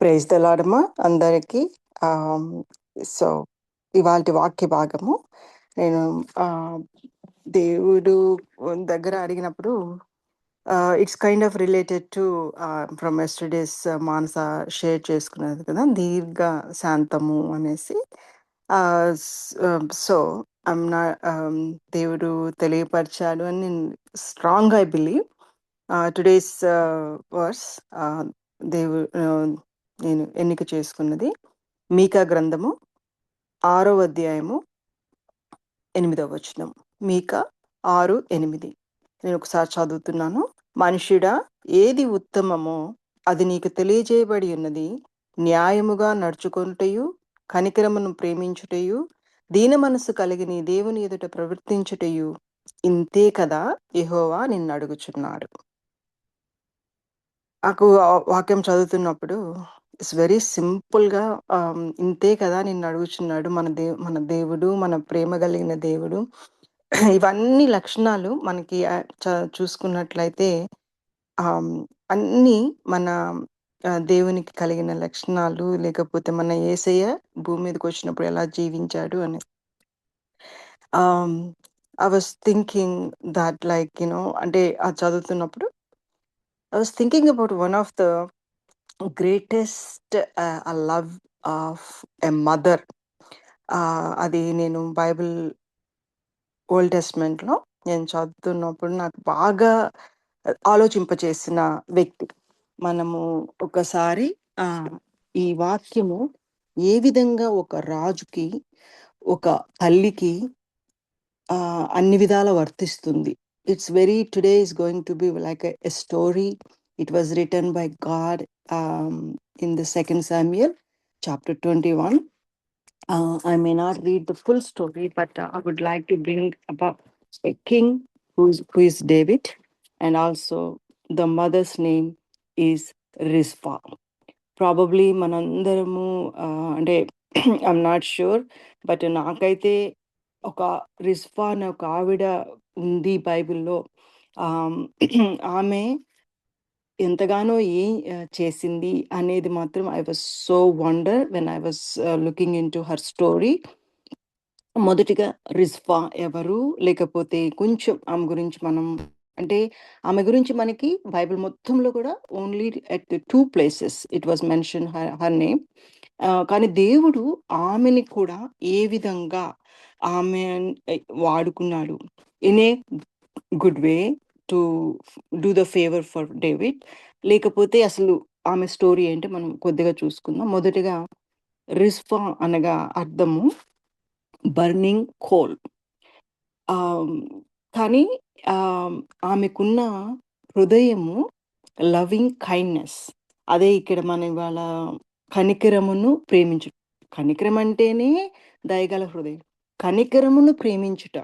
Praise the lord అమ్మా అందరికీ. ఆమ్, so ఇవాల్టి వాక్య భాగము నేను దేవుడు దగ్గర అడిగినప్పుడు it's kind of related to from yesterday's Manasa share చేసుకున్నది కదా, దీర్ఘ శాంతము అనేసి. సో నా దేవుడు తెలియపరిచాడు అని నేను strong I believe. Today's verse నేను ఎన్నిక చేసుకున్నది మీకా గ్రంథము 6వ అధ్యాయము 8వ వచనం. మీకా 6:8. నేను ఒకసారి చదువుతున్నాను. మనుష్యుడా, ఏది ఉత్తమమో అది నీకు తెలియజేయబడి ఉన్నది. న్యాయముగా నడుచుకొనుటయు, కనికరమును ప్రేమించుటయు, దీన మనస్సు కలిగి నీ దేవుని ఎదుట ప్రవర్తించుటయు ఇంతే కదా యెహోవా నిన్ను అడుగుచున్నాడు. నాకు వాక్యం చదువుతున్నప్పుడు ఇట్స్ వెరీ సింపుల్‌గా ఇంతే కదా నిన్ను అడుగుచున్నాడు మన దేవుడు, మన ప్రేమ కలిగిన దేవుడు. ఇవన్నీ లక్షణాలు మనకి చూసుకున్నట్లయితే ఆహ్, అన్నీ మన దేవునికి కలిగిన లక్షణాలు. లేకపోతే మన యేసయ్య భూమి మీదకొచ్చినప్పుడు ఎలా జీవించాడు అని. ఐ వాస్ థింకింగ్ దట్ అంటే అది చదువుతున్నప్పుడు I was thinking about one of the greatest love of a mother. అది నేను బైబిల్ ఓల్డ్ టెస్ట్మెంట్లో నేను చదువుతున్నప్పుడు నాకు బాగా ఆలోచింపచేసిన వ్యక్తి. మనము ఒకసారి ఈ వాక్యము ఏ విధంగా ఒక రాజుకి, ఒక తల్లికి అన్ని విధాల వర్తిస్తుంది. It's very today is going to be like a story. It was written by God in the 2nd Samuel chapter 21. I may not read the full story, but I would like to bring about a king who is David, and also the mother's name is Rizpah. Probably మనందరము అంటే I'm not sure, but నాకైతే ఒక రిస్ఫా అనే ఒక ఆవిడ ఉంది బైబిల్లో. ఆమె ఎంతగానో ఏం చేసింది అనేది మాత్రం I was so wonder when I was looking in to her story. మొదటిగా రిజ్ఫా ఎవరు, లేకపోతే కొంచెం ఆమె గురించి మనం అంటే ఆమె గురించి మనకి బైబిల్ మొత్తంలో కూడా only at 2 places it was mention her name. కానీ దేవుడు ఆమెని కూడా ఏ విధంగా ఆమె వాడుకున్నాడు in a good way to do the favour for David. లేకపోతే అసలు ఆమె స్టోరీ ఏంటి మనం కొద్దిగా చూసుకుందాం. మొదటిగా రిజ్ఫా అనగా అర్థము బర్నింగ్ కోల్. కానీ ఆమెకున్న హృదయము లవింగ్ కైండ్నెస్. అదే ఇక్కడ మనం ఇవాళ కనికరమును ప్రేమించుట. కనికరం అంటేనే దయగల హృదయం. కనికరమును ప్రేమించుట,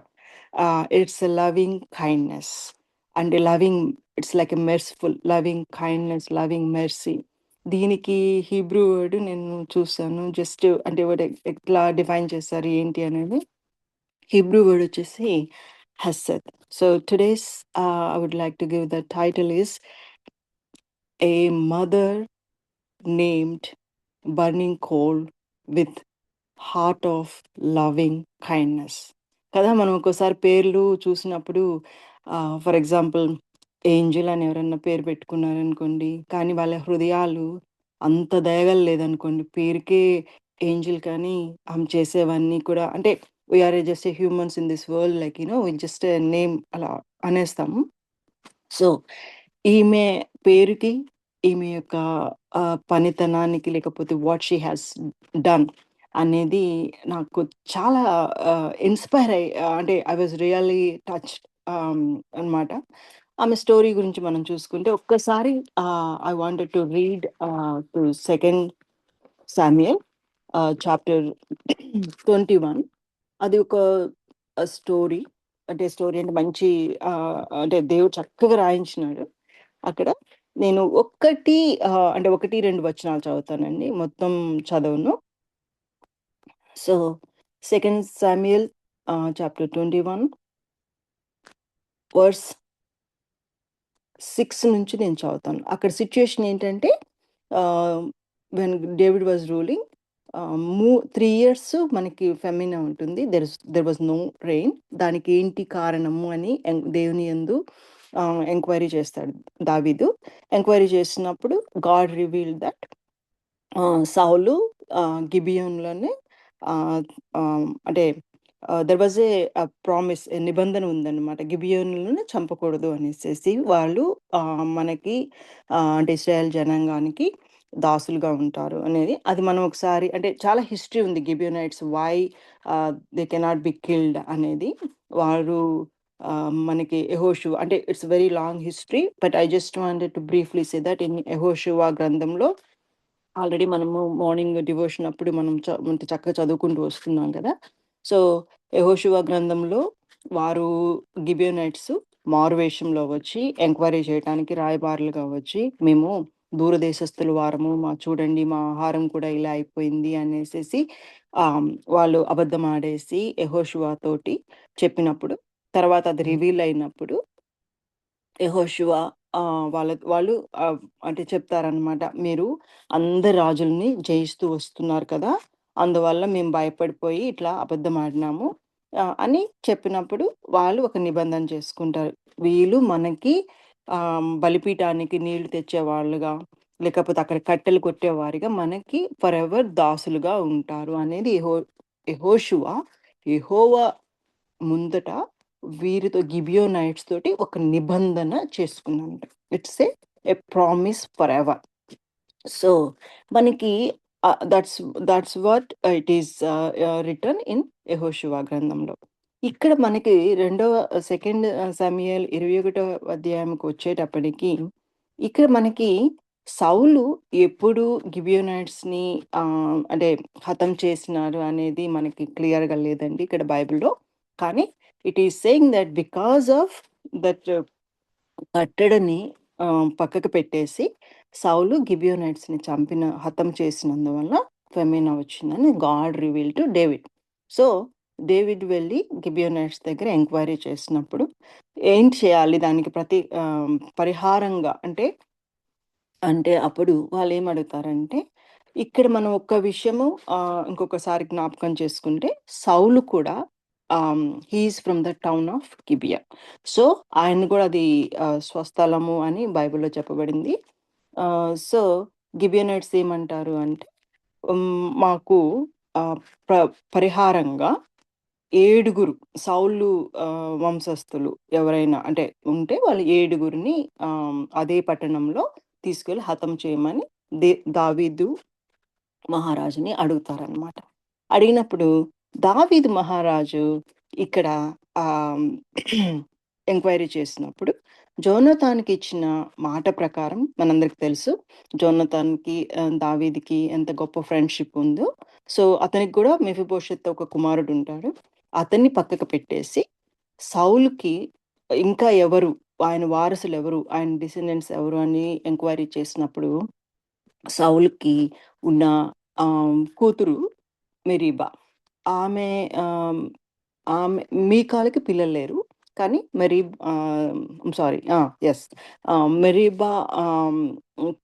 it's loving kindness and loving. It's like a merciful loving kindness, loving mercy. దీనికి హీబ్రూ వర్డ్ నేను చూసాను. జస్ట్ అంటే ఎట్లా డిఫైన్ చేస్తారు ఏంటి అనేది. హీబ్రూ వర్డ్ వచ్చేసి hesed. So today's I would like to give the title is A Mother Named Burning Coal with Heart of Loving Kindness. కదా, మనం ఒక్కోసారి పేర్లు చూసినప్పుడు ఫర్ ఎగ్జాంపుల్ ఏంజెల్ అని ఎవరన్నా పేరు పెట్టుకున్నారనుకోండి, కానీ వాళ్ళ హృదయాలు అంత దయగల లేదనుకోండి. పేరుకే ఏంజెల్, కానీ ఆమె చేసేవన్నీ కూడా అంటే we're just humans in this world, like just name అలా అనేస్తాము. సో ఈమె పేరుకి, ఈమె యొక్క పనితనానికి, లేకపోతే వాట్ షీ హ్యాస్ డన్ అనేది నాకు చాలా ఇన్స్పైర్ అయ్యి అంటే ఐ వాజ్ రియల్లీ టచ్డ్ అనమాట. ఆమె స్టోరీ గురించి మనం చూసుకుంటే ఒక్కసారి I wanted to read to 2nd Samuel chapter 21. అది ఒక స్టోరీ. అంటే స్టోరీ అంటే మంచి అంటే దేవుడు చక్కగా రాయించినాడు అక్కడ. నేను అంటే 1-2 వచనాలు చదువుతానండి, మొత్తం చదవను. So 2nd Samuel chapter 21 verse 6 నుంచి నేను చదువుతాను. అక్కడ సిచ్యుయేషన్ ఏంటంటే when David was ruling 3 years మనకి ఫెమినా ఉంటుంది. There was no rain. దానికి ఏంటి కారణము అని దేవుని యందు ఎంక్వైరీ చేస్తాడు దావీదు. ఎంక్వైరీ చేసినప్పుడు గాడ్ రివీల్డ్ దట్ సౌలు గిబియోన్‌లోనే ఆహ్, అంటే దెర్ వాస్ ప్రామిస్, నిబంధన ఉందన్నమాట. గిబియోనులను చంపకూడదు అనేసేసి. వాళ్ళు మనకి అంటే ఇశ్రాయేల్ జనాంగానికి దాసులుగా ఉంటారు అనేది. అది మనం ఒకసారి అంటే చాలా హిస్టరీ ఉంది. Gibeonites why they cannot be killed అనేది. వారు మనకి యెహోషువ అంటే it's very long history. But I just wanted to briefly say that in Yehoshua గ్రంథంలో ఆల్రెడీ మనము మార్నింగ్ డివోషన్ అప్పుడు మనం అంటే చక్కగా చదువుకుంటూ వస్తున్నాం కదా! సో, యెహోషువ గ్రంథంలో వారు గిబియోనైట్స్ మారువేషంలో వచ్చి ఎంక్వైరీ చేయటానికి రాయబారులుగా వచ్చి, మేము దూరదేశస్థుల వారము, చూడండి మా ఆహారం కూడా ఇలా అయిపోయింది అనేసేసి వాళ్ళు అబద్ధం ఆడేసి యెహోషువ తోటి చెప్పినప్పుడు, తర్వాత అది రివీల్ అయినప్పుడు యెహోషువ వాళ్ళు అంటే చెప్తారనమాట. మీరు అందరి రాజుల్ని జయిస్తూ వస్తున్నారు కదా! అందువల్ల మేము భయపడిపోయి ఇట్లా అబద్ధం ఆడినాము అని చెప్పినప్పుడు వాళ్ళు ఒక నిబంధన చేసుకుంటారు. వీళ్ళు మనకి బలిపీఠానికి నీళ్లు తెచ్చేవాళ్ళుగా, లేకపోతే అక్కడ కట్టెలు కొట్టేవారిగా మనకి ఫరెవర్ దాసులుగా ఉంటారు అనేది యెహోషువ యెహోవా ముందట వీరితో గిబియోనైట్స్ తోటి ఒక నిబంధన చేసుకున్నాడంట. It's a promise forever. So, మనకి that's that's what it is written in Yehoshua గ్రంథంలో. ఇక్కడ మనకి సెకండ్ సమూయేలు 21వ అధ్యాయంకొచ్చేటప్పటికి, ఇక్కడ మనకి సౌలు ఎప్పుడు గిబియోనైట్స్‌ని అంటే హతం చేసినారు అనేది మనకి క్లియర్‌గా లేదండి ఇక్కడ బైబిల్‌లో. కానీ it is saying that because of that కట్టడని పక్కకు పెట్టేసి సౌలు గిబియోనైట్స్‌ని హతం చేసినందువల్ల ఫెమినా వచ్చిందని God revealed to David. So, David వెళ్లి గిబియోనైట్స్ దగ్గర ఎంక్వైరీ చేసినప్పుడు ఏం చేయాలి దానికి పరిహారంగా అంటే అప్పుడు వాళ్ళేమడుగుతారంటే, ఇక్కడ మనం ఒక్క విషయము ఇంకొకసారి జ్ఞాపకం చేసుకుంటే, సౌలు కూడా he is from the town of Gibeah. So, ఆయన్ని గూడా అది స్వస్థలము అని బైబిల్‌లో చెప్పబడింది. సో, గిబియనైట్స్ ఏమంటారు అంటే, మాకు ఆహ్, ప పరిహారంగా 7 సౌలు వంశస్థులు ఎవరైనా అంటే ఉంటే వాళ్ళు 7 అదే పట్టణంలో తీసుకెళ్ళి హతం చేయమని దావీదు మహారాజుని అడుగుతారనమాట. అడిగినప్పుడు దావీదు మహారాజు ఇక్కడ ఆహ్, ఎంక్వైరీ చేసినప్పుడు జోనతాన్‌కిచ్చిన మాట ప్రకారం మనందరికి తెలుసు. జోనతాన్‌కి దావీదుకి ఎంత గొప్ప ఫ్రెండ్‌షిప్ ఉందో. సో, అతనికి గూడా మెఫీబోషెత్ ఒక కుమారుడుంటాడు. అతన్ని పక్కకు పెట్టేసి సౌలుకి ఇంకా ఎవరు, ఆయన వారసులెవరు, ఆయన డిసెండెంట్స్ ఎవరు అని ఎంక్వైరీ చేసినప్పుడు సౌలుకి ఉన్న కూతురు మెరీబా. ఆమె ఆహ్, ఆమె మీకాలకి పిల్లలు లేరు. కానీ సారీ. యెస్. మెరీబా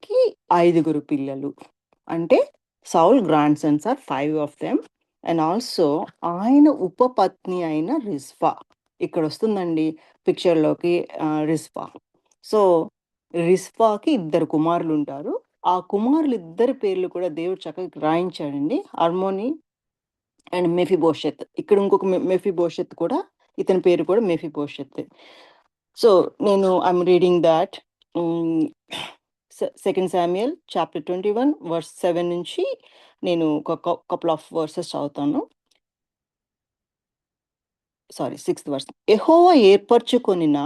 కి 5 పిల్లలు. అంటే Saul grandsons are 5 of them. And also ఆయన ఉపపత్ని అయిన రిస్పా. ఇక్కడొస్తుందండి పిక్చర్‌లోకి రిస్పా. సో, రిస్పాకి 2 కుమారులుంటారు. ఆ కుమారులిద్దరి పేర్లు కూడా దేవుడు చక్కగా రాయించాడండి. హర్మోని అండ్ మెఫీబోషెత్. ఇక్కడ ఇంకొక మెఫీబోషెత్ కూడా ఇతని పేరు కూడా మెఫీబోషెత్తే. So, I'm reading that hmm. Second Samuel chapter 21 verse 7 నుంచి నేను ఒక కపుల్ ఆఫ్ వర్సెస్ చదువుతాను. Sorry, sixth verse. యెహోవా ఏర్పరచుకొనిన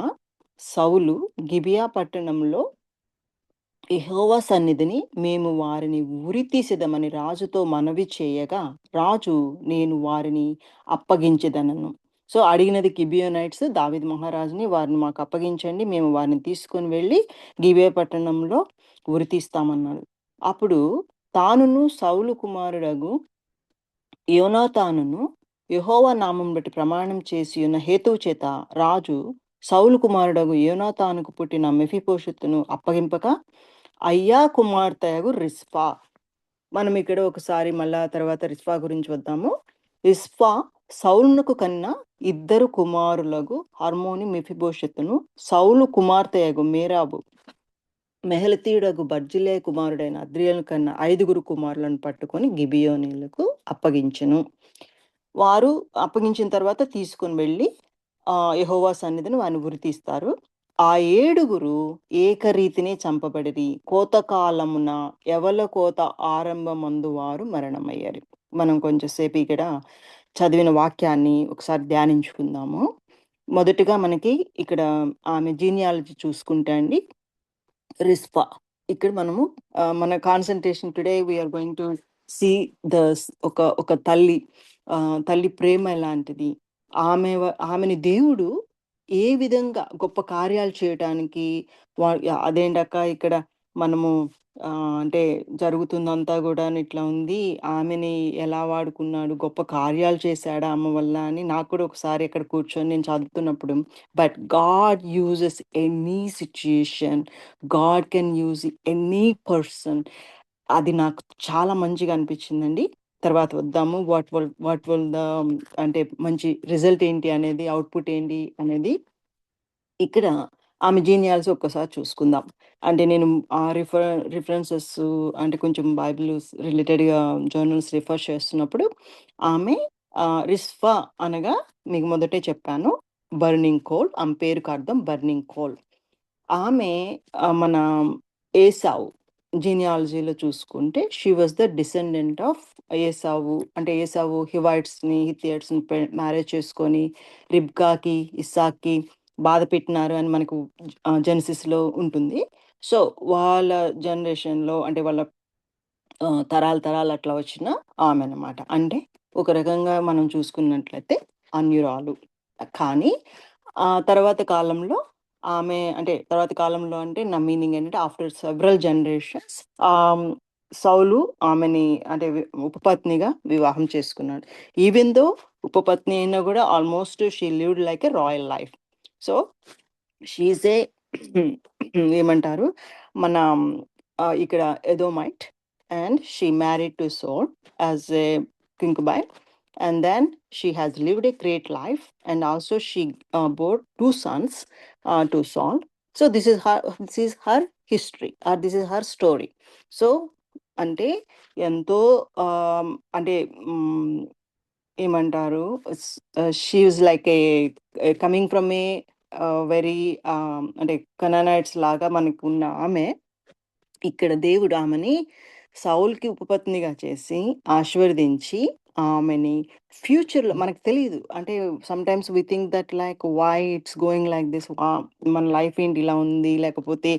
సౌలు గిబియా పట్టణంలో యెహోవా సన్నిధిని మేము వారిని ఉరితీసెదమని రాజుతో మనవి చేయగా, రాజు నేను వారిని అప్పగించెదనెను. సో, అడిగినది గిబియోనైట్స్ దావీదు మహారాజుని, వారిని మాకు అప్పగించండి. మేము వారిని తీసుకొని వెళ్లి గిబియా పట్టణంలో ఉరితీస్తామన్నాడు. అప్పుడు తానును సౌలు కుమారుడగు యోనాతానును యెహోవా నామం బట్టి ప్రమాణం చేసియున్న హేతువు చేత రాజు సౌలు కుమారుడగు యోనాతానుకు పుట్టిన మెఫీబోషెతును అప్పగింపక, అయ్యా కుమార్తెయగు రిస్పా మనం ఇక్కడ ఒకసారి మళ్ళా తర్వాత రిస్పా గురించి వద్దాము. రిస్పా సౌలునకు కన్న ఇద్దరు కుమారులకు హర్మోని మెఫిబోషెతును, సౌలు కుమార్తెయగు మేరాబు మెహలతీయుడగు బర్జిలే కుమారుడైన అద్రియను కన్న 5 కుమారులను పట్టుకొని గిబియోనీయులకు అప్పగించెను. వారు అప్పగించిన తర్వాత తీసుకొని వెళ్ళి యెహోవా సన్నిధిని వారిని ఉరితీస్తారు. ఆ 7 ఏకరీతిని చంపబడిరి. కోతకాలమున యవల కోత ఆరంభమందు వారు మరణమయ్యారు. మనం కొంచెం సేపు ఇక్కడ చదివిన వాక్యాన్ని ఒకసారి ధ్యానించుకుందాము. మొదటిగా మనకి ఇక్కడ ఆమె జీనియాలజీ చూసుకుంటే అండి, రిస్పా. ఇక్కడ మనము మన concentration today we are going to see the ఒక తల్లి, తల్లి ప్రేమ ఎలాంటిది, ఆమెని దేవుడు ఏ విధంగా గొప్ప కార్యాలు చేయటానికి అదేంటక్క ఇక్కడ మనము అంటే జరుగుతుందంతా కూడా ఇట్లా ఉంది, ఆమెని ఎలా వాడుకున్నాడు, గొప్ప కార్యాలు చేశాడా ఆమె వల్ల అని నాకు కూడా ఒకసారి అక్కడ కూర్చొని నేను చదువుతున్నప్పుడు, but God uses any situation, God can use any person. అది నాకు చాలా మంచిగా అనిపించిందండి. తర్వాత వద్దాము వాట్ విల్ ద అంటే మంచి రిజల్ట్ ఏంటి అనేది, అవుట్పుట్ ఏంటి అనేది ఇక్కడ ఆమె జీనియాలజీ ఒక్కసారి చూసుకుందాం. అంటే నేను రిఫరెన్సెస్ అంటే కొంచెం బైబిల్ రిలేటెడ్గా జర్నల్స్ రిఫర్ చేస్తున్నప్పుడు ఆమె రిస్ఫా అనగా మీకు మొదటే చెప్పాను, బర్నింగ్ కోల్. ఆమె పేరుకు అర్థం బర్నింగ్ కోల్. ఆమె మన ఏసావు జీనియాలజీలో చూసుకుంటే she was the descendant of Esau. అంటే ఏసావు హివైట్స్ని హిత్తియట్స్ని మ్యారేజ్ చేసుకొని రిబ్కాకి ఇస్సాక్కి బాధ పెట్టినారు అని మనకు జెనసిస్లో ఉంటుంది. సో వాళ్ళ జనరేషన్లో అంటే వాళ్ళ తరాలు తరాలు అట్లా వచ్చిన ఆమె అనమాట. అంటే ఒక రకంగా మనం చూసుకున్నట్లయితే అన్యురాలు. కానీ తర్వాత కాలంలో ఆమె అంటే తర్వాత కాలంలో అంటే నా మీనింగ్ ఏంటంటే ఆఫ్టర్ సెవరల్ జనరేషన్స్ సౌలు ఆమెని అంటే ఉపపత్నిగా వివాహం చేసుకున్నాడు. ఈవెన్ దో ఉపపత్ని అయినా కూడా almost she lived like a royal life. So she is a ఏమంటారు మన ఇక్కడ ఎదోమైట్, and she married to Saul as a concubine, and then she has lived a great life, and also she bore 2 sons to Saul. So this is her history, or this is her story. So అంటే ఎంతో అంటే ఏమంటారు, she was like A coming from a very అంటే కనానైట్స్ లాగా మనకు ఉన్న ఆమె ఇక్కడ దేవుడు ఆమెని సౌల్‌కి ఉపపత్నిగా చేసి, ఆశీర్వదించి, ఆమెని ఫ్యూచర్‌లో మనకు తెలీదు. అంటే sometimes we think that like why it's going like this, మన లైఫ్ ఏంటి ఇలా ఉంది? లేకపోతే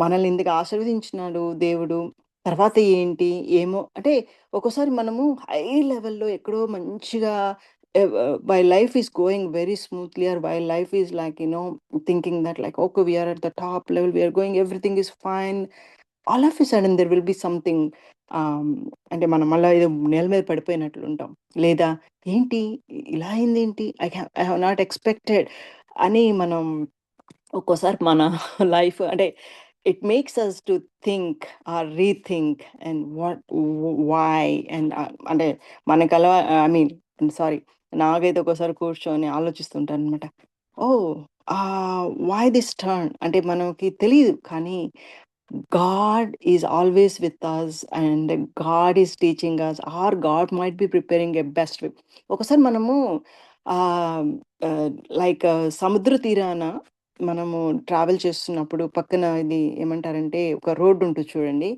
మనల్ని ఎందుకు ఆశీర్వదించినాడు దేవుడు? తర్వాత ఏంటి? ఏమో అంటే ఒక్కోసారి మనము హై లెవెల్‌లో ఎక్కడో మంచిగా my life is going very smoothly, or my life is like thinking that like okay we are at the top level, we are going, everything is fine. All of a sudden there will be something అంటే మనం మళ్ళీ ఏదో నేల మీద పడిపోయినట్లు ఉంటాం. లేదా ఏంటి ఇలా అయిందేంటి, ఐ హ్యావ్ నాట్ ఎక్స్పెక్టెడ్ అని మనం ఒక్కోసారి మన లైఫ్ అంటే it makes us to think or rethink and why and అంటే మనకు ఐ మీన్ సారీ, నాకైతే ఒక్కోసారి కూర్చొని ఆలోచిస్తుంటాను అనమాట. ఓ వై దిస్ టర్న్ అంటే మనకి తెలియదు, కానీ God is always with us and God is teaching us, or God might be preparing a best way. ఒకసారి మనము లైక్ సముద్ర తీరాన మనము ట్రావెల్ చేస్తున్నప్పుడు పక్కన ఇది ఏమంటారంటే ఒక రోడ్డు ఉంటుంది చూడండి,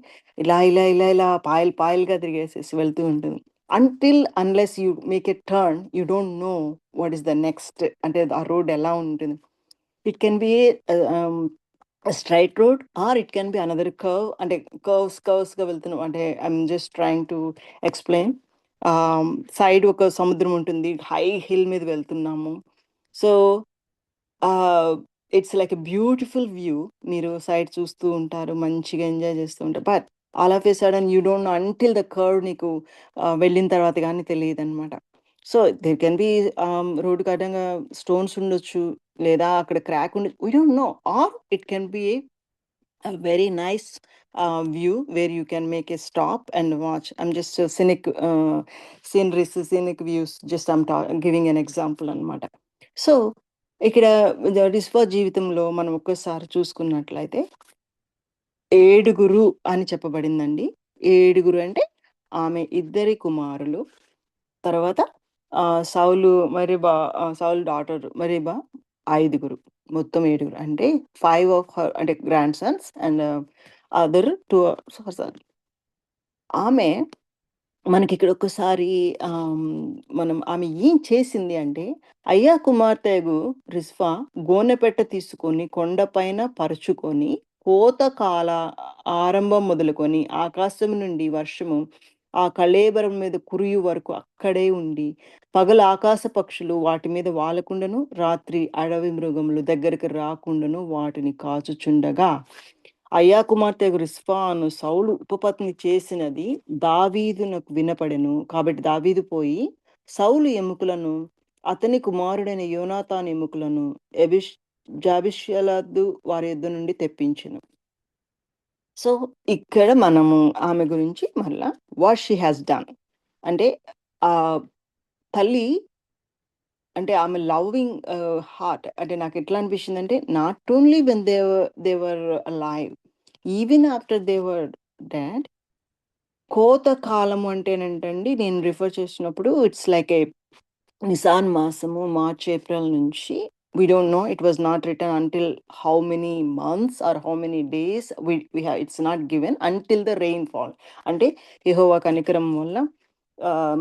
ఇలా ఇలా ఇలా ఇలా పాయలు పాయలుగా తిరిగేసేసి వెళ్తూ ఉంటుంది. Until unless you make a turn you don't know what is the next, అంటే ఆ రోడ్ ఎలా ఉంటుంది. It can be straight road, or it can be another curve. అంటే కర్వ్స్గా వెళ్తున్నాం అంటే I'm just trying to explain. Side ఒక సముద్రం ఉంటుంది, హై హిల్ మీద వెళ్తున్నాము. So it's like a beautiful view. మీరు సైడ్ చూస్తూ ఉంటారు, మంచిగా ఎంజాయ్ చేస్తూ ఉంటారు. But all of a sudden you don't no until the curve నీకు వెళ్ళిన తర్వాత కానీ తెలియదు అనమాట. సో దేర్ కెన్ బి రోడ్డుకి అడ్డంగా స్టోన్స్ ఉండొచ్చు, లేదా అక్కడ క్రాక్ ఉండొచ్చు, we don't know. Or it can be a very nice view where you can make a stop and watch. I'm just scenic sceneries, scenic views. Just giving an example అనమాట. So ఇక్కడ రిస్వా జీవితంలో మనం ఒక్కసారి చూసుకున్నట్లయితే ఏడుగురు అని చెప్పబడిందండి. ఏడుగురు అంటే ఆమె ఇద్దరి కుమారులు. తర్వాత సౌలు డాటర్ మరీబా ఐదుగురు. మొత్తం ఏడుగురు. అంటే 5 ఆఫ్ హర్ అంటే grandsons and other 2 son. ఆమె మనకిక్కడ ఒక్కసారి మనం ఆమె ఏం చేసింది అంటే, అయ్యా కుమార్తెగు రిస్పా గోనెపెట్ట తీసుకొని కొండపైన పరుచుకొని, కోతకాల ఆరంభం మొదలుకొని ఆకాశం నుండి వర్షము ఆ కళేబరం మీద కురియు వరకు అక్కడే ఉండి, పగలు ఆకాశ పక్షులు వాటి మీద వాలకుండాను, రాత్రి అడవి మృగములు దగ్గరికి రాకుండాను వాటిని కాచుచుండగా, అయ్యా కుమార్తె రిస్పా అను సౌలు ఉపపత్ని చేసినది దావీదునకు వినపడెను. కాబట్టి దావీదు పోయి సౌలు ఎముకలను, అతని కుమారుడైన యోనాతాను ఎముకలను జాబిష్యలద్దు వారి యొద్ద నుండి తెప్పించెను. సో, ఇక్కడ మనము ఆమె గురించి మళ్ళా వాట్ షీ హాస్ డన్. అంటే ఆహ్, తల్లి అంటే ఆమె లవింగ్ హార్ట్ అంటే నాకెట్లా అనిపించిందంటే, not only when they were alive, even after they were dead. కోత కాలము అంటేనేంటండి, నేను రిఫర్ చేసినప్పుడు ఇట్స్ లైక్ ఏ నిసాన్ మాసము, మార్చ్, ఏప్రిల్ నుంచి we don't know. It was not written until how many months or how many days it's not given until the rainfall. అంటే యెహోవా కనికరం వల్ల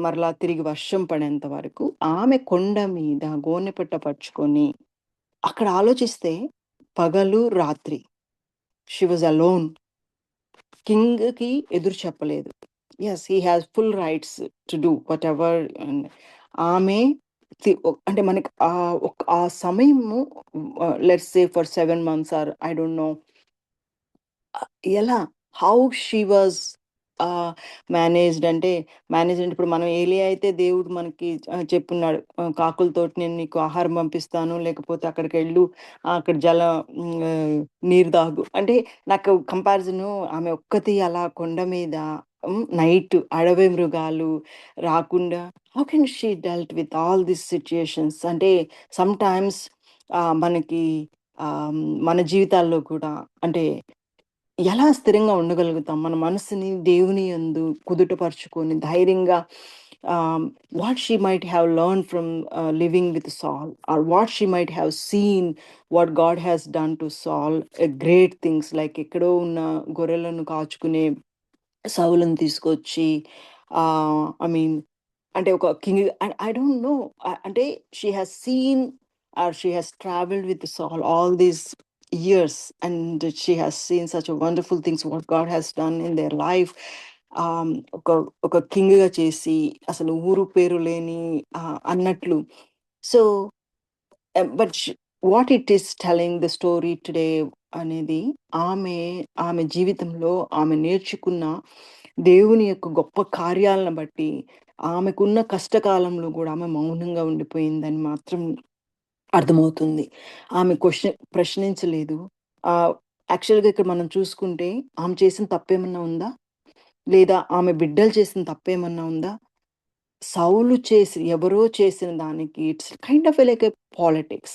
మరలా తిరిగి వర్షం పడేంత వరకు ఆమె కొండ మీద గోనెపట్ట పరుచుకొని అక్కడ ఆలోచిస్తే పగలు, రాత్రి షీ వాజ్ అలోన్. కింగ్‌కి ఎదురు చెప్పలేదు. Yes, he has full rights to do whatever. And ఆమె అంటే మనకి ఆ సమయము let's say for 7 months or I don't no ఎలా హౌ షీ వాజ్ మేనేజ్డ్ అంటే ఇప్పుడు మనం ఏలియా అయితే దేవుడు మనకి చెప్పున్నాడు, కాకులతోటి నేను నీకు ఆహారం పంపిస్తాను, లేకపోతే అక్కడికెళ్ళు అక్కడ నీరు తాగు అంటే. నాకు కంపారిజను ఆమె ఒక్కతి అలా కొండ మీద నైట్ అడవి మృగాలు రాకుండా how can she dealt with all this situations. అంటే సమ్ టైమ్స్ మనకి మన జీవితాల్లో కూడా అంటే ఎలా స్థిరంగా ఉండగలుగుతాం? మన మనసుని దేవుని యందు కుదుటపరుచుకొని ధైర్యంగా what she might have learned from living with Saul or what she might have seen what God has done to solve great things like ఎక్కడో ఉన్న గొర్రెలను కాచుకునే సౌలుని తీసుకొచ్చి ఐ మీన్ అంటే ఒక కింగ్ ఐ డోంట్ నో. అంటే she has seen or she has travelled with Saul all these years and she has seen such a wonderful things what God has done in their life. ఒక ఒక కింగ్‌గా చేసి అసలు ఊరు పేరు లేని అన్నట్లు. So but what it is telling the story today అనేది ఆమె ఆమె జీవితంలో ఆమె నేర్చుకున్న దేవుని యొక్క గొప్ప కార్యాలను బట్టి ఆమెకున్న కష్టకాలంలో కూడా ఆమె మౌనంగా ఉండిపోయిందని మాత్రం అర్థమవుతుంది. ఆమె ప్రశ్నించలేదు. ఆహ్, యాక్చువల్‌గా ఇక్కడ మనం చూసుకుంటే ఆమె చేసిన తప్పేమన్నా ఉందా? లేదా ఆమె బిడ్డలు చేసిన తప్పేమన్నా ఉందా? ఎవరో చేసిన దానికి it's kind of like a politics.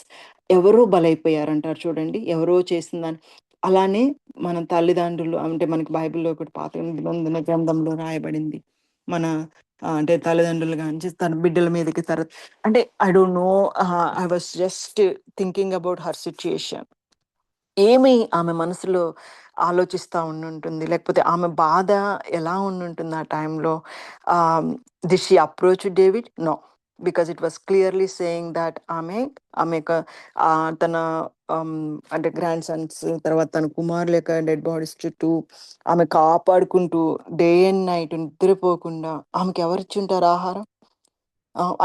ఎవరో బలైపోయారంటారు చూడండి. ఎవరో చేసిన దాన్ని అలానే మన తల్లిదండ్రులు అంటే మనకి బైబిల్‌లో ఒకటి పాత నిబంధన గ్రంథంలో రాయబడింది. మన అంటే తల్లిదండ్రులు గానించి తన బిడ్డల మీదకి అంటే I don't no. I was just thinking about her situation. ఏమి ఆమె మనసులో ఆలోచిస్తా ఉండుంటుంది? లేకపోతే ఆమె బాధ ఎలా ఉండుంటుంది ఆ టైంలో? Did she approach David? No. Because it was clearly saying that ఆమె తన ఆహ్, అంటే గ్రాండ్ సన్స్ తర్వాత తన కుమారుల యొక్క డెడ్ బాడీస్ చుట్టూ ఆమె కాపాడుకుంటూ డే అండ్ నైట్ నిద్రపోకుండా ఆమెకెవరిచ్చుంటారు ఆహారం?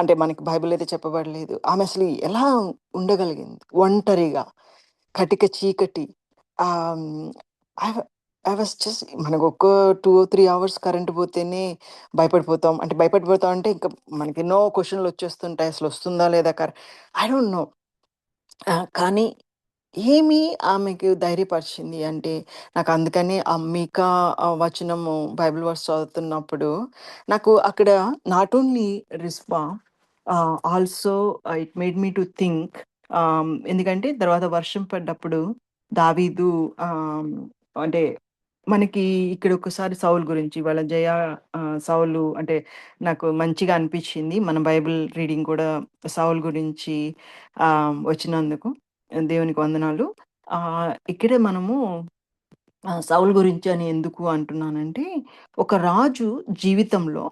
అంటే మనకి బైబిల్ అయితే చెప్పబడలేదు. ఆమె అసలు ఎలా ఉండగలిగింది ఒంటరిగా? కటిక చీకటి. ఆహ్, హ్మ్. ఐ వ ఐ వాస్ జస్ట్ మనకు ఒక్క 2, 3 అవర్స్ కరెంట్ పోతేనే భయపడిపోతాం. అంటే భయపడిపోతాం అంటే ఇంకా మనకెన్నో క్వెషన్‌లొచ్చేస్తుంటాయి. అసలొస్తుందా లేదా ఐ డోంట్ నో. కానీ ఏమి ఆమెకు ధైర్యపరిచింది అంటే, నాకందుకనే ఆ మీకా వచనము బైబిల్ వర్స్ చదువుతున్నప్పుడు, నాకు అక్కడ not only Rizpah also it made me to think. ఎందుకంటే తర్వాత వర్షం పడ్డప్పుడు దావీదు ఆహ్, అంటే మనకి ఇక్కడ ఒకసారి సౌలు గురించి వాళ్ళ సౌలు అంటే నాకు మంచిగా అనిపిచ్చింది. మన బైబిల్ రీడింగ్ కూడా సౌలు గురించి వచ్చినందుకు దేవునికి వందనాలు. ఇక్కడే మనము సౌలు గురించి అని ఎందుకు అంటున్నానంటే, ఒక రాజు జీవితంలో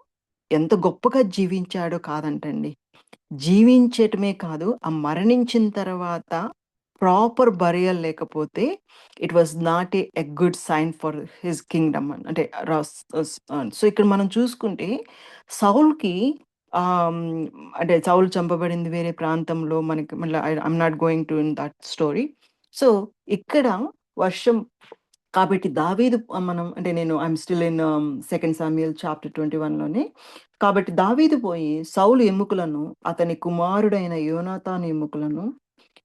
ఎంత గొప్పగా జీవించాడో కాదంటండి. జీవించటమే కాదు, ఆ మరణించిన తర్వాత ప్రాపర్ బరియల్ లేకపోతే it was not a good sign for his kingdom అంటే సో, ఇక్కడ మనం చూసుకుంటే సౌల్‌కి ఆహ్, హ్మ్, అంటే సౌలు చంపబడింది వేరే ప్రాంతంలో మనకి మళ్ళా I'm not going to in that story. So, ఇక్కడ వర్షం కాబట్టి దావీదు మనం అంటే నేను I'm still in 2 Samuel chapter 21 లోనే. కాబట్టి దావీదు పోయి సౌలు ఎముకలను, అతని కుమారుడైన యోనాతాను ఎముకలను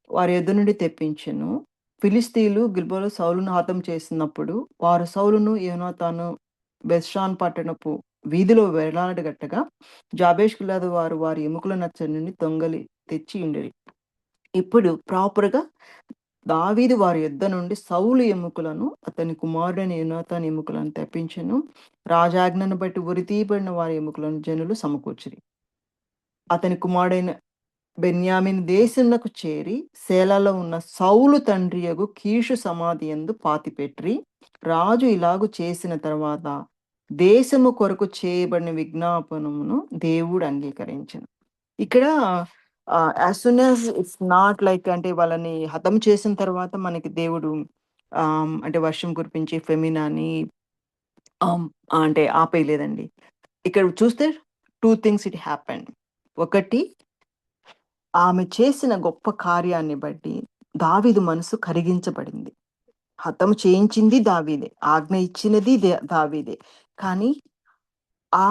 వారి యొద్ద నుండి తెప్పించెను. ఫిలిష్తీయులు గిల్బోలో సౌలును హతం చేసినప్పుడు, వారు సౌలును, యోనాతాను బెత్షాన్ పట్టణపు వీధిలో వేలాడగట్టగా, జాబేష్ గిలాదు వారు వారి ఎముకలను అచ్చటి నుండి దొంగలి తెచ్చి ఉండిరి. ఇప్పుడు ప్రాపర్‌గా దావీదు వారి యొద్ద నుండి సౌలు ఎముకలను, అతని కుమారుడైన యోనాతాను ఎముకలను తెప్పించెను. రాజాజ్ఞను బట్టి ఉరి తీయబడిన వారి ఎముకలను జనులు సమకూర్చిరి. అతని కుమారుడైన బెన్యామీను దేశమునకు చేరి, సేలాలో ఉన్న సౌలు తండ్రియగు కీషు సమాధి యందు పాతిపెట్రి. రాజు ఇలాగు చేసిన తరువాత, దేశము కొరకు చేయబడిన విజ్ఞాపనమును దేవుడు అంగీకరించెను. ఇక్కడ as soon as it's not like అంటే వాళ్ళని హతం చేసిన తర్వాత మనకి దేవుడు అంటే వర్షం కురిపించి ఫెమినాని ఆహ్, అంటే ఆపేయలేదండి. ఇక్కడ చూస్తే 2 థింగ్స్ ఇట్ హ్యాపెండ్. ఒకటి, ఆమె చేసిన గొప్ప కార్యాన్ని బట్టి దావీదు మనసు కరిగించబడింది. హతం చేయించింది దావీదే. ఆజ్ఞ ఇచ్చినది దావీదే. కానీ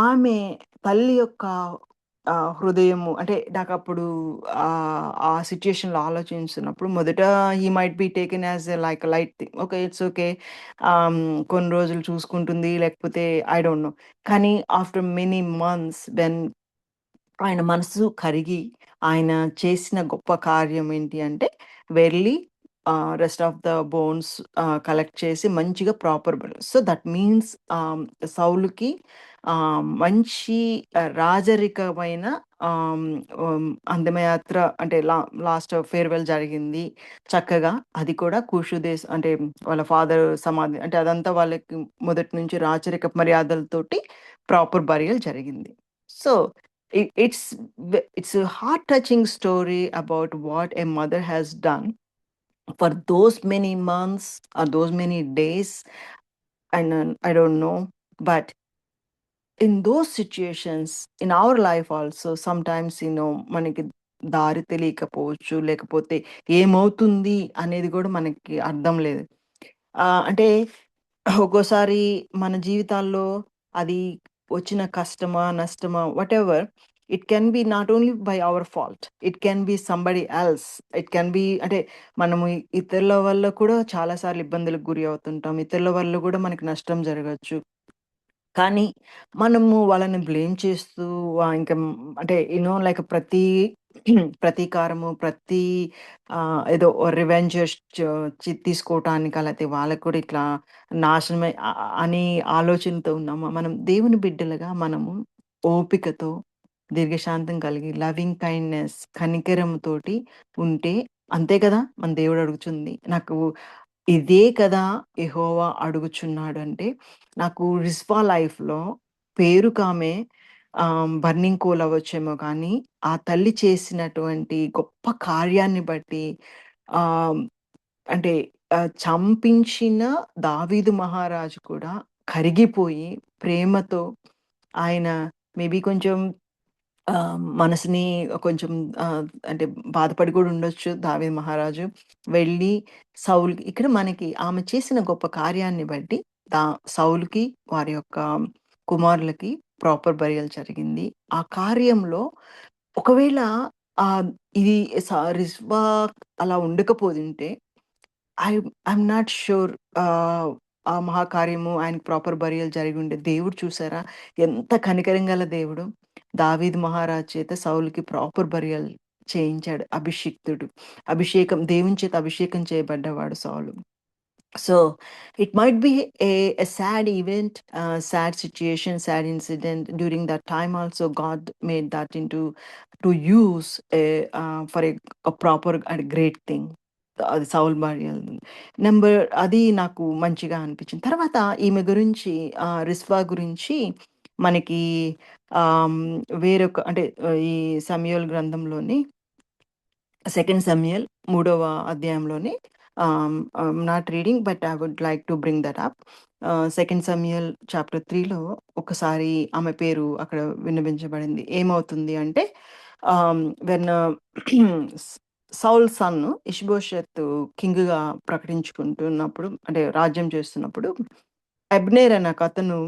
ఆమె తల్లి యొక్క హృదయము అంటే నాకప్పుడు ఆ సిట్యుయేషన్‌లో ఆలోచించినప్పుడు మొదట he might be taken as a like light thing. Okay. It's okay. కొన్ని రోజులు చూసుకుంటుంది. లేకపోతే ఐ డోంట్ నో. కానీ ఆఫ్టర్ మెనీ మంత్స్ ఆయన మనసు కరిగి, ఆయన చేసిన గొప్ప కార్యం ఏంటి అంటే, వెళ్లి rest of the bones collect చేసి మంచిగా ప్రాపర్ సో, దట్ మీన్స్ సౌలుకి మంచి రాజరికమైన ఆహ్, అందమయాత్ర అంటే లాస్ట్ ఫేర్‌వెల్ జరిగింది. చక్కగా అది కూడా కూషు అంటే వాళ్ళ ఫాదర్ సమాధి అంటే అదంతా వాళ్ళకి మొదటి నుంచి రాచరిక మర్యాదలతోటి ప్రాపర్ బరియల్ జరిగింది. So it's a heart touching story about what a mother has done for those many months or those many days. And I don't know, but in those situations in our life also sometimes మనకి దారి తెలియకపోవచ్చు లేకపోతే ఏమవుతుంది అనేది కూడా మనకి అర్థం లేదు. అంటే ఒక్కోసారి మన జీవితాల్లో అది వచ్చిన కష్టమా, నష్టమా whatever it can B not only by our fault. It can B somebody else. It can B అంటే మనము ఇతరుల వల్ల కూడా చాలా సార్లు ఇబ్బందులకు గురి అవుతుంటాం. ఇతరుల వల్ల కూడా మనకి నష్టం జరగొచ్చు. కానీ మనము వాళ్ళని బ్లేమ్ చేస్తూ ఇంక అంటే లైక్ ప్రతీకారము, ఏదో రివెంజెస్ తీసుకోవటానికా లేతే వాళ్ళకి కూడా ఇట్లా నాశనమై అని ఆలోచనతో ఉన్నామా? మనం దేవుని బిడ్డలుగా మనము ఓపికతో, దీర్ఘశాంతం కలిగి, లవింగ్ కైండ్‌నెస్, కనికరంతోటి ఉంటే అంతే కదా! మన దేవుడు అడుగుతుంది. నాకు ఇదే కదా యెహోవా అడుగుచున్నాడంటే, నాకు రిస్పా లైఫ్‌లో పేరుకామె బర్నింగ్ కోల్ అవ్వచ్చేమో కానీ, ఆ తల్లి చేసినటువంటి గొప్ప కార్యాన్ని బట్టి ఆహ్, అంటే చంపించిన దావీదు మహారాజు కూడా కరిగిపోయి ప్రేమతో ఆయన మేబీ కొంచెం మనసుని కొంచెం అంటే బాధపడి కూడా ఉండొచ్చు దావీదు మహారాజు. వెళ్ళి సౌలుకి ఇక్కడ మనకి ఆమె చేసిన గొప్ప కార్యాన్ని బట్టి దా సౌలుకి, వారి యొక్క కుమారులకి ప్రాపర్ బరియల్ జరిగింది. ఆ కార్యంలో ఒకవేళ ఆహ్, ఇది రిస్వా అలా ఉండకపోయుంటే ఐయామ్ నాట్ ష్యూర్. ఆ మహాకార్యము ఆయనకి ప్రాపర్ బరియల్ జరిగుండే. దేవుడు చూసారా ఎంత కనికరం గల దేవుడు. దావీదు మహారాజు చేత సౌలుకి ప్రాపర్ బరియల్ చేయించాడు. అభిషిక్తుడు. దేవుని చేత అభిషేకం చేయబడ్డవాడు సౌలు. So it might be a sad event, sad situation, sad incident. During that time also God made that into to use for a proper and great thing. అది సౌల్ భార్య అది నాకు మంచిగా అనిపించింది. తర్వాత ఈమె గురించి రిస్వా గురించి మనకి వేరొక అంటే ఈ సమూయేలు గ్రంథంలోని సెకండ్ సమూయేల్ 3వ అధ్యాయంలోని I'm not reading but I would like to bring that up. Second Samuel chapter 3లో ఒకసారి ఆమె పేరు అక్కడ విన్నవించబడింది. ఏమవుతుంది అంటే వెన్ సౌల్ సన్ ఇష్బోషెత్ కింగ్‌గా ప్రకటించుకుంటున్నప్పుడు అంటే రాజ్యం చేస్తున్నప్పుడు అబ్నేర్ అనే ఒకతను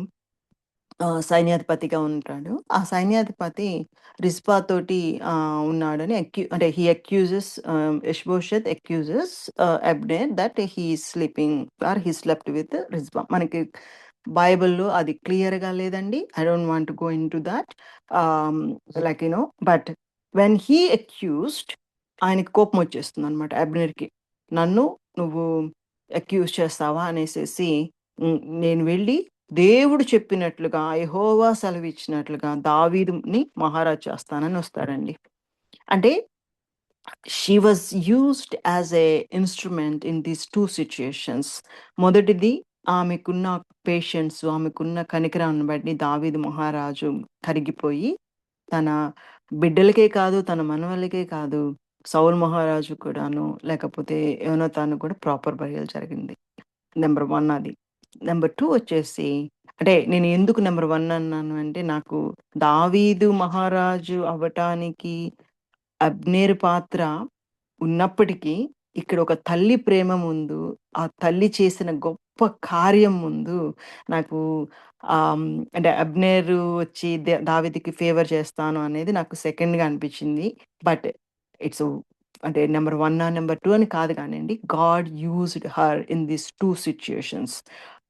సైన్యాధిపతిగా ఉంటాడు. ఆ సైన్యాధిపతి రిస్పా తోటి ఉన్నాడని అంటే Ishbosheth accuses Abner that he is sleeping or he slept with Rizpah. మనకి బైబిల్‌లో అది క్లియర్‌గా లేదండి. I don't want to go into that. Like but when he accused ఆయనకి కోపం వచ్చేస్తుందన్నమాట అబ్నేర్‌కి. నన్ను నువ్వు అక్యూజ్ చేస్తావా అనేసేసి నేను వెళ్ళి దేవుడు చెప్పినట్లుగా యెహోవా సెలవిచ్చినట్లుగా దావీదుని మహారాజు చేస్తానని వస్తాడండి. అంటే she was used as an instrument in these 2 situations. మొదటిది ఆమెకున్న పేషెన్స్, ఆమెకున్న కనికరాన్ని బట్టి దావీదు మహారాజు కరిగిపోయి తన బిడ్డలకే కాదు, తన మనవళ్ళకే కాదు, సౌలు మహారాజు కూడాను లేకపోతే యోనాతాను కూడా ప్రాపర్ బరియల్ జరిగింది. నంబర్ 1 అది. నంబర్ 2 వచ్చేసి అంటే నేను ఎందుకు నంబర్ 1 అన్నాను అంటే నాకు దావీదు మహారాజు అవ్వటానికి అబ్నేరు పాత్ర ఉన్నప్పటికీ ఇక్కడ ఒక తల్లి ప్రేమ ముందు, ఆ తల్లి చేసిన గొప్ప కార్యం ముందు నాకు అంటే అబ్నేరు వచ్చి దావీదుకి ఫేవర్ చేస్తాను అనేది నాకు సెకండ్‌గా అనిపించింది. బట్ ఇట్స్ అంటే నంబర్ 1 నంబర్ 2 అని కాదు కానండి. God used her in these 2 situations.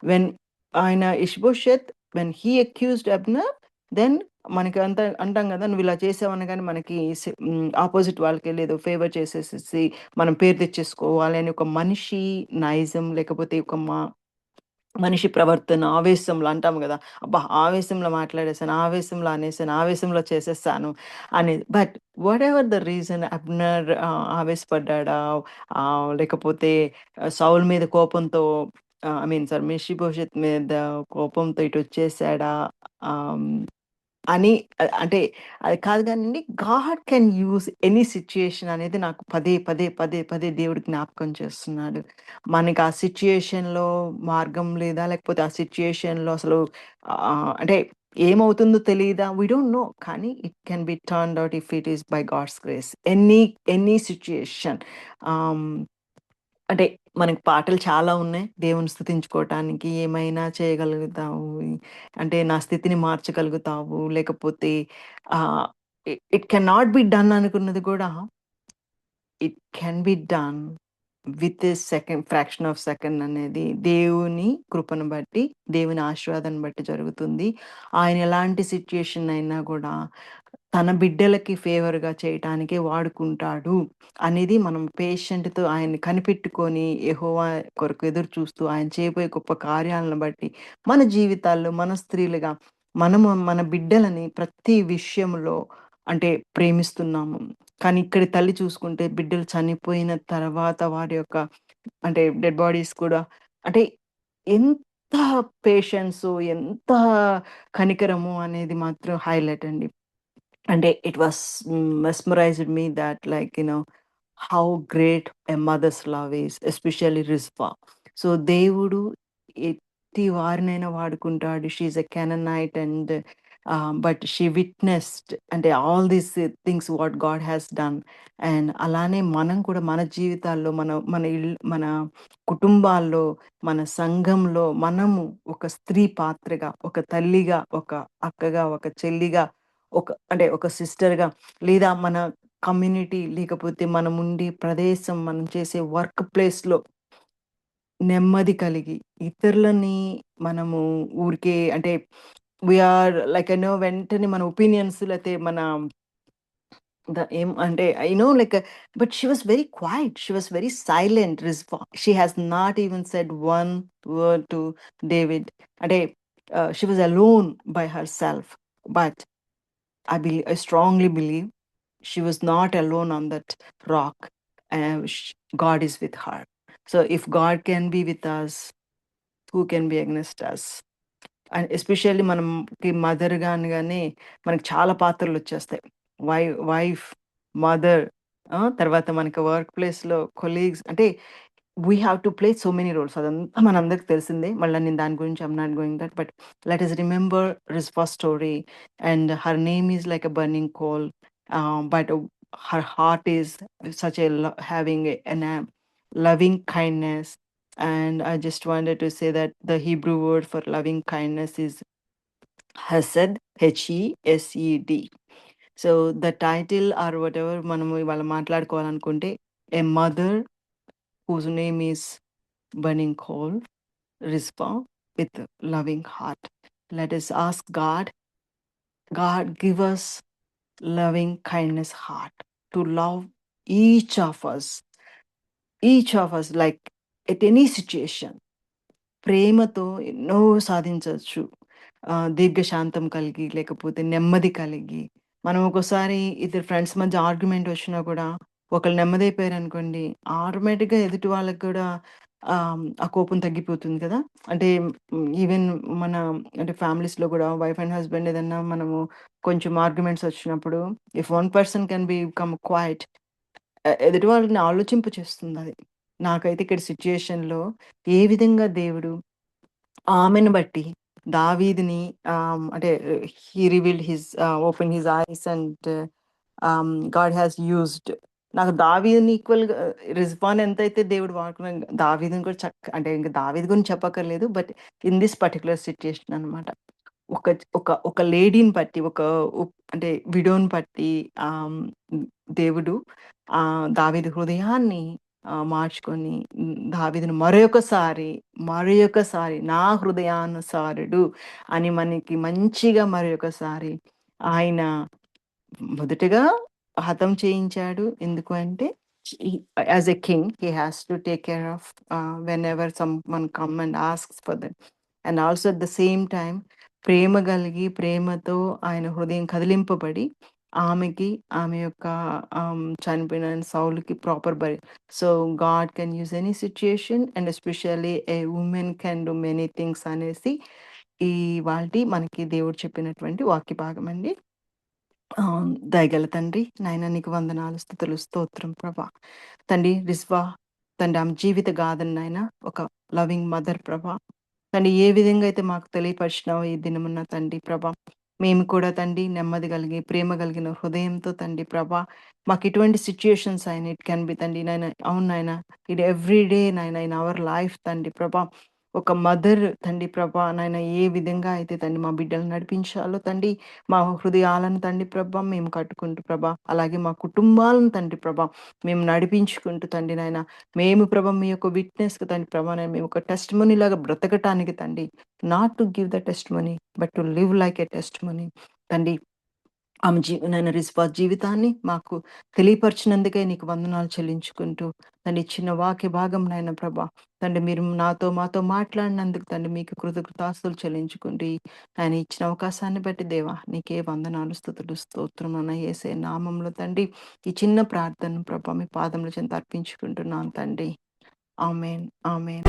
When ఆయన ఇష్బోషెత్ వెన్ హి అక్యూజ్డ్ అబ్నర్ దెన్ మనకి అంటాం కదా! నువ్వు ఇలా చేసావు అనగానే మనకి అపోజిట్ వాళ్ళకెళ్ళి ఏదో ఫేవర్ చేసేసేసి మనం పేరు తెచ్చేసుకోవాలి అని ఒక మనిషి నైజం లేకపోతే ఒక మనిషి ప్రవర్తన ఆవేశంలో అంటాం గదా! అబ్బా! ఆవేశంలో మాట్లాడేసాను, ఆవేశంలో అనేసాను, ఆవేశంలో చేసేసాను అనేది. But whatever the reason Abner ఆవేశపడ్డాడా? లేకపోతే సౌల్ మీద కోపంతో ఐ మీన్ సారీ మెషిబోషెత్ మీద కోపంతో ఇటొచ్చేసాడా? ఆహ్, అని అంటే అది కాదు గానండి. God can use any situation అనేది నాకు పదే, పదే, పదే, పదే దేవుడు జ్ఞాపకం చేస్తున్నాడు. మనకి ఆ సిట్యుయేషన్‌లో మార్గం లేదా? లేకపోతే ఆ సిట్యుయేషన్‌లో అసలు అంటే ఏమవుతుందో తెలీదా? We don't know. కానీ it can be turned out if it is by God's grace. Any situation. Ah, అంటే మనకి పాటలు చాలా ఉన్నాయి. దేవుని స్తుతించుకోవటానికి ఏమైనా చేయగలుగుతావు. అంటే నా స్థితిని మార్చగలుగుతావు. లేకపోతే ఆహ్, it can not be done అనుకున్నది కూడా it can be done with a second fraction of second అనేది దేవుని కృపను బట్టి, దేవుని ఆశీర్వాదాన్ని బట్టి జరుగుతుంది. ఆయన ఎలాంటి సిట్యుయేషన్ అయినా గూడా తన బిడ్డలకి ఫేవర్‌గా చేయటానికే వాడుకుంటాడు అనేది మనం పేషెంట్‌తో ఆయన్ని కనిపెట్టుకొని యెహోవా కొరకు ఎదురు చూస్తూ ఆయన చేయబోయే గొప్ప కార్యాలను బట్టి మన జీవితాల్లో మన స్త్రీలుగా మనము మన బిడ్డలని ప్రతి విషయంలో అంటే ప్రేమిస్తున్నాము. కానీ ఇక్కడి తల్లి చూసుకుంటే బిడ్డలు చనిపోయిన తర్వాత వారి యొక్క అంటే డెడ్ బాడీస్ కూడా అంటే ఎంత పేషెన్సు, ఎంత కనికరము అనేది మాత్రం హైలైట్ అండి. అంటే it was mesmerised me that how great a mother's love is especially Rizpah. So దేవుడు ఎట్టి వారినైనా వాడుకుంటాడు. She is a Canaanite and but she witnessed అంటే all these things what God has done. And అలానే మనం కూడా మన జీవితాల్లో మన కుటుంబాల్లో, మన సంఘంలో మనము ఒక స్త్రీ పాత్రగా, ఒక తల్లిగా, ఒక అక్కగా, ఒక చెల్లిగా, అంటే ఒక సిస్టర్‌గా లేదా మన కమ్యూనిటీ లేకపోతే మనం ఉండే ప్రదేశం, మనం చేసే వర్క్ ప్లేస్‌లో నెమ్మది కలిగి, ఇతరులని మనము ఊరికే అంటే లైక్ వెంటనే మన ఒపీనియన్స్ లేతే మన ఏం అంటే like but she was very quiet. She was very silent. She has not even said one word to David. అంటే she was alone by herself. But I strongly believe she was not alone on that rock. God is with her. So if God can be with us, who can be against us? And especially మనకి మదర్‌గా అనగానే మనకు చాలా పాత్రలొచ్చేస్తాయి. Wife, mother, తర్వాత మనకి work ప్లేస్‌లో colleagues అంటే we have to play so many roles. అదంతా మనందరికి తెలిసిందే. మళ్ళా నేను దాని గురించి I'm not going that. But let us remember Rizpah story and her name is like a burning coal. But her heart is such a having an loving kindness. And I just wanted to say that the Hebrew word for loving kindness is hesed, HESED. So the title or whatever మనము ఇవాళ మాట్లాడుకోవాలనుకుంటే, a mother whose name is burning coal, Rizpah, with loving heart. Let us ask God, God give us loving kindness heart to love each each of us like at any situation. ప్రేమతో ఎన్నో సాధించొచ్చు. దీర్ఘశాంతం కలిగి, లేకపోతే నెమ్మది కలిగి. మనం ఒక్కోసారి ఇద్దరు ఫ్రెండ్స్ మధ్య ఆర్గ్యుమెంట్ వచ్చినా కూడా, ఒకళ్ళు నెమ్మదైపోయారనుకోండి, ఆటోమేటిక్‌గా ఎదుటి వాళ్ళకి కూడా ఆ కోపం తగ్గిపోతుంది కదా! అంటే ఈవెన్ మన అంటే ఫ్యామిలీస్‌లో కూడా వైఫ్ అండ్ హస్బాండ్ ఏదన్నా మనము కొంచెం ఆర్గ్యుమెంట్స్ వచ్చినప్పుడు, if one person can become quiet, ఎదుటి వాళ్ళని ఆలోచింపచేస్తుందది. నాకైతే ఇక్కడ సిట్యుయేషన్‌లో ఏ విధంగా దేవుడు ఆమెను బట్టి దావీదుని అంటే he revealed open his eyes and God has used. నాకు దావీదుని ఈక్వల్‌గా రిజ్వాన్ ఎంతైతే దేవుడు వాడుకున్న దావీదుని కూడా అంటే ఇంక దావీదు గురించి చెప్పక్కర్లేదు. But in this particular situation అన్నమాట. ఒక ఒక ఒక లేడీని బట్టి అంటే విడోని బట్టి దేవుడు దావీదు హృదయాన్ని మార్చుకొని దావీదును మరొకసారి నా హృదయానుసారుడు అని మనకి మంచిగా మరొకసారి ఆయన మొదటగా హతం చేయించాడు. ఎందుకు అంటే as a king he has to take care of whenever someone come and asks for them. And also at the same time ప్రేమ కలిగి, ప్రేమతో ఆయన హృదయం కదిలింపబడి ఆమె యొక్క చనిపోయిన సౌలుకి proper so God can use any situation and especially a women can do many things అనేసి ఇవాల్టి మనకి దేవుడు చెప్పినటువంటి వాక్య భాగం అండి. దయగల తండ్రి, నాయనా నీకు వందనాలు, స్తుతులు, స్తోత్రం ప్రభా. తండ్రి రిజ్వా తండ్రి ఆమె జీవిత గాథను నాయనా ఒక లవింగ్ మదర్ ప్రభా. తండ్రి ఏ విధంగా అయితే మాకు తెలియపరిచినావో ఈ దినమున తండ్రి ప్రభా, మేము కూడా తండ్రి నెమ్మది కలిగి, ప్రేమ కలిగిన హృదయంతో తండ్రి ప్రభా, మాకు ఇటువంటి సిట్యుయేషన్స్ అయిన ఇట్ కెన్ బి తండ్రి నాయన. అవును నాయన, ఇది ఎవ్రీ డే నాయన ఇన్ అవర్ లైఫ్ తండ్రి ప్రభా. ఒక మదర్ తండ్రి ప్రభా నాయన ఏ విధంగా అయితే తండ్రి మా బిడ్డలను నడిపించాలో తండ్రి, మా హృదయాలను తండ్రి ప్రభా మేము కట్టుకుంటూ ప్రభా, అలాగే మా కుటుంబాలను తండ్రి ప్రభా మేము నడిపించుకుంటూ తండ్రి నాయన, మేము ప్రభా మీ యొక్క విట్‌నెస్‌కి తండ్రి ప్రభా నాయన మేము ఒక టెస్టిమనీ లాగా బ్రతకటానికి తండ్రి, not to give the testimony but to live like a testimony తండ్రి. ఆమె నాయన రిజ్వా జీవితాన్ని మాకు తెలియపరిచినందుకే నీకు వందనాలు చెల్లించుకుంటూ తండ్రి చిన్న వాక్య భాగం నాయన ప్రభా తండ్రి మీరు మాతో మాట్లాడినందుకు తండ్రి మీకు కృతజ్ఞతాస్తుతులు చెల్లించుకుంటూ ఆయన ఇచ్చిన అవకాశాన్ని బట్టి దేవా నీకే వందనాలు, స్తుతులు, స్తోత్రం అన్న యేసే నామంలో తండ్రి ఈ చిన్న ప్రార్థన ప్రభా మీ పాదముల చెంత అర్పించుకుంటున్నాను తండ్రి. ఆమేన్, ఆమేన్.